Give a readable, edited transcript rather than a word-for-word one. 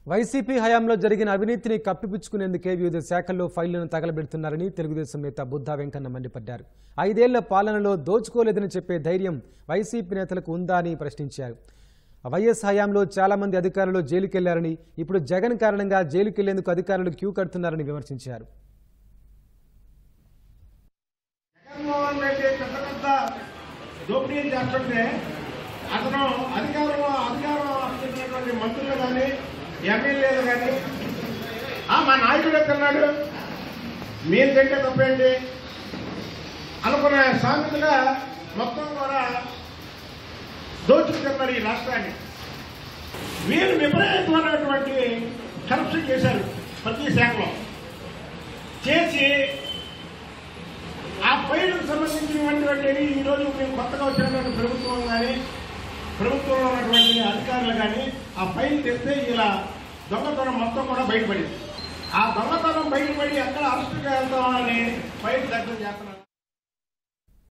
YCP హయాంలో జరిగిన అవినీతిని కప్పిపుచ్చుకునేందుకే వివిధ శాఖల్లో ఫైళ్లను తగలబెడుతున్నారని తెలుగుదేశం నేత బుద్ధా వెంకన్న మండిపడ్డారు. 5 ఏళ్ల పాలనలో దోచుకోలేదని చెప్పే ధైర్యం వైసీపీ నేతలకు ఉందా అని ప్రశ్నించారు. వైఎస్ హయాంలో చాలా మంది అధికారులు జైలుకెళ్లారని, ఇప్పుడు జగన్ కారణంగా జైలుకెళ్లేందుకు అధికారులు క్యూ కడుతున్నారని విమర్శించారు. అతను అధికారం మంత్రులు కానీ ఎమ్మెల్యేలు కానీ మా నాయకుడు ఎక్కడున్నాడు, మీరు తింటే తప్పేంటి అనుకునే సామెతగా మొత్తం కూడా దోచుకున్నారు ఈ రాష్ట్రాన్ని. వీరు విపరీతమైనటువంటి కరప్షన్ చేశారు ప్రతి శాఖలో చేసి ఆ ఫైళ్లకు సంబంధించినటువంటి ఈరోజు మేము కొత్తగా వచ్చినటువంటి ప్రభుత్వం కానీ ప్రభుత్వంలో ఉన్నటువంటి అధికారులు కానీ ఆ ఫైల్ తెస్తే ఇలా దొంగతనం మొత్తం కూడా బయటపడింది. ఆ దొంగతనం బయటపడి ఎక్కడ అరెస్టుగా వెళ్తామని ఫైల్ దగ్గర చేస్తున్నారు.